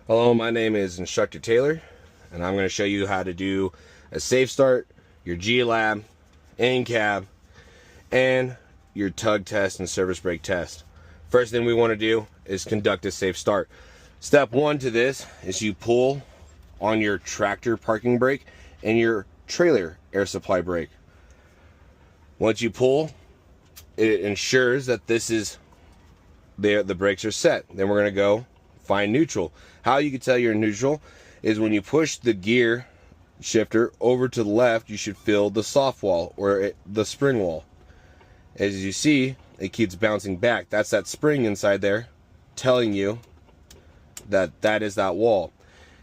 Hello, my name is Instructor Taylor, and I'm going to show you how to do a safe start, your Glab, Incab, and your tug test and service brake test. First thing we want to do is conduct a safe start. Step one to this is you pull on your tractor parking brake and your trailer air supply brake. Once you pull, it ensures that this is the brakes are set. Then we're going to go find neutral. How you can tell you're neutral is when you push the gear shifter over to the left, you should feel the soft wall or the spring wall. As you see, it keeps bouncing back. That's that spring inside there telling you that that is that wall.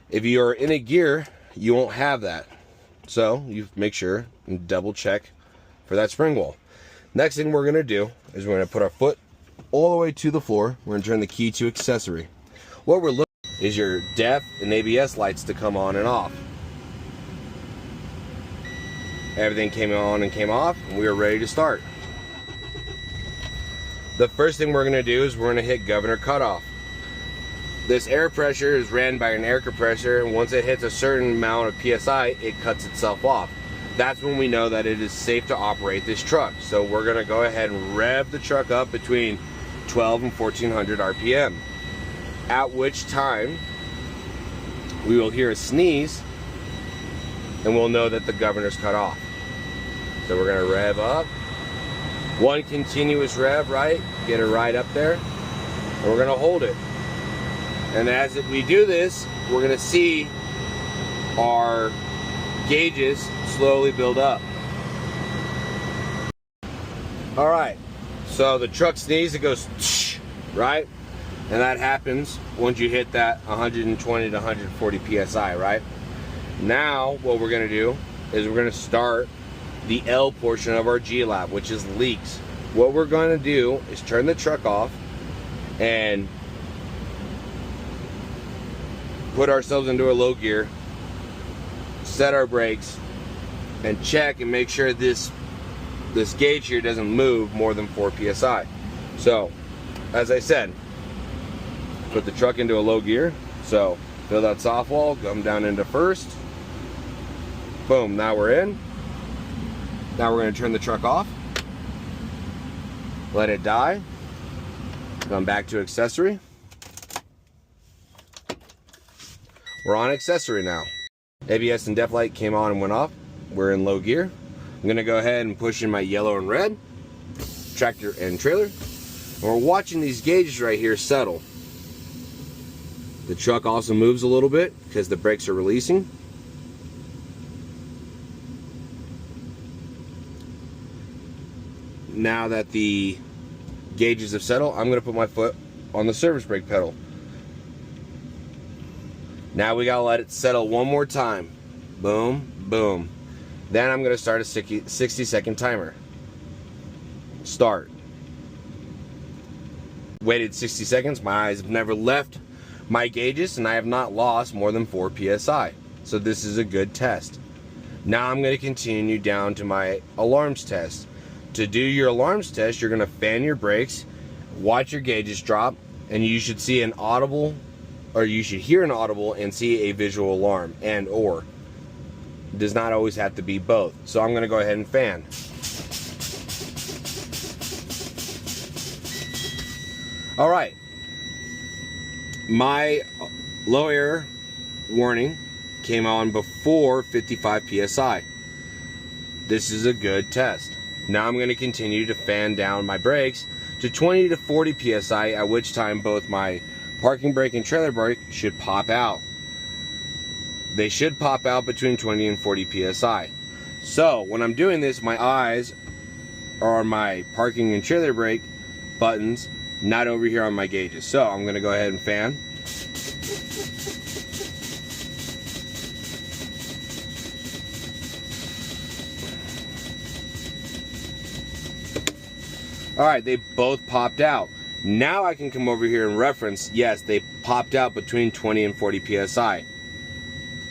If you're in a gear, you won't have that. So you make sure and double check for that spring wall. Next thing we're going to do is we're going to put our foot all the way to the floor. We're going to turn the key to accessory. What we're looking is your DEF and ABS lights to come on and off. Everything came on and came off, and we are ready to start. The first thing we're going to do is we're going to hit governor cutoff. This air pressure is ran by an air compressor, and once it hits a certain amount of PSI, it cuts itself off. That's when we know that it is safe to operate this truck. So we're going to go ahead and rev the truck up between 12 and 1400 RPM. At which time we will hear a sneeze and we'll know that the governor's cut off. So we're going to rev up. One continuous rev, right? Get it right up there. And we're going to hold it. And as we do this, we're going to see our gauges slowly build up. All right. So the truck sneezes, it goes, right? And that happens once you hit that 120 to 140 PSI, right? Now, what we're gonna do is we're gonna start the L portion of our Glab, which is leaks. What we're gonna do is turn the truck off and put ourselves into a low gear, set our brakes, and check and make sure this gauge here doesn't move more than 4 PSI. So, as I said, put the truck into a low gear. So fill that soft wall, come down into first. Boom, now we're in. Now we're going to turn the truck off. Let it die. Come back to accessory. We're on accessory now. ABS and DEF light came on and went off. We're in low gear. I'm going to go ahead and push in my yellow and red, tractor and trailer. And we're watching these gauges right here settle. The truck also moves a little bit because the brakes are releasing. Now that the gauges have settled, I'm going to put my foot on the service brake pedal. Now we got to let it settle one more time. Boom, boom. Then I'm going to start a 60-second timer. Start. Waited 60 seconds. My eyes have never left my gauges, and I have not lost more than 4 PSI. So this is a good test. Now I'm going to continue down to my alarms test. To do your alarms test, you're going to fan your brakes, watch your gauges drop, and you should see an audible, or you should hear an audible and see a visual alarm, and or. It does not always have to be both. So I'm going to go ahead and fan. All right. My low air warning came on before 55 PSI. This is a good test. Now I'm going to continue to fan down my brakes to 20 to 40 PSI, at which time both my parking brake and trailer brake should pop out. They should pop out between 20 and 40 PSI. So when I'm doing this, my eyes are on my parking and trailer brake buttons, not over here on my gauges. So I'm going to go ahead and fan. All right, they both popped out. Now I can come over here and reference, yes, they popped out between 20 and 40 PSI.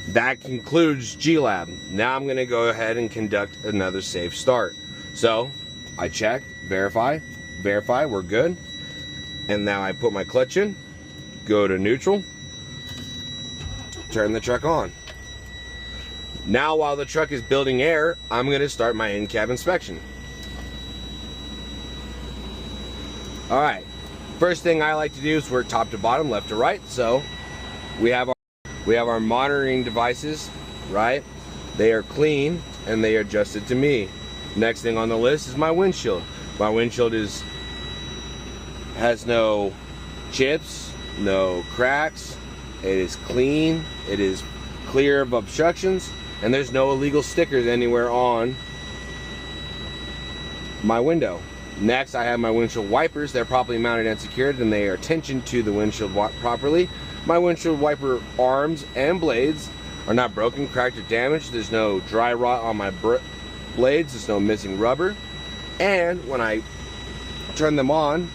That concludes Glab. Now I'm going to go ahead and conduct another safe start. So I check, verify, we're good. And now I put my clutch in, go to neutral, turn the truck on. Now while the truck is building air, I'm going to start my in-cab inspection. Alright, first thing I like to do is work top to bottom, left to right. So we have our monitoring devices, right? They are clean and they are adjusted to me. Next thing on the list is my windshield. My windshield has no chips, no cracks. It is clean, it is clear of obstructions, and there's no illegal stickers anywhere on my window. Next, I have my windshield wipers. They're properly mounted and secured, and they are tensioned to the windshield properly. My windshield wiper arms and blades are not broken, cracked, or damaged. There's no dry rot on my blades. There's no missing rubber. And when I turn them on,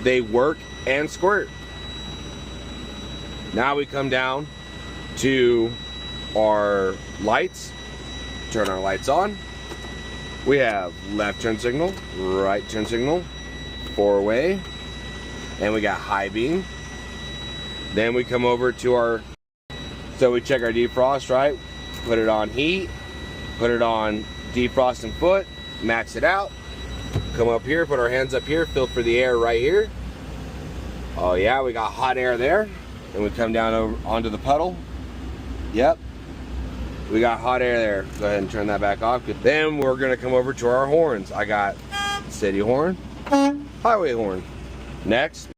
they work and squirt. Now we come down to our lights. Turn our lights on. We have left turn signal, right turn signal, four-way, and we got high beam. Then we come over to so we check our defrost, right? Put it on heat, put it on defrost and foot, max it out. Come up here, put our hands up here, feel for the air right here. Oh yeah, we got hot air there. And we come down onto the puddle. Yep. We got hot air there. Go ahead and turn that back off. Then we're gonna come over to our horns. I got city horn, highway horn. Next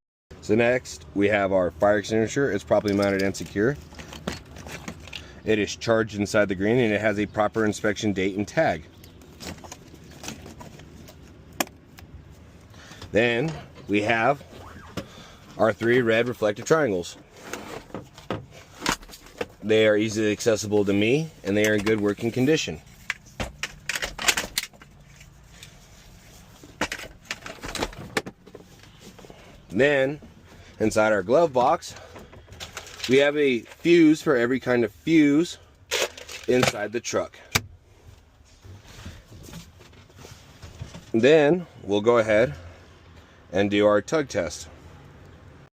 we have our fire extinguisher. It's properly mounted and secure. It is charged inside the green and it has a proper inspection date and tag. Then we have our 3 red reflective triangles. They are easily accessible to me and they are in good working condition. Then inside our glove box we have a fuse for every kind of fuse inside the truck. Then we'll go ahead and do our tug test.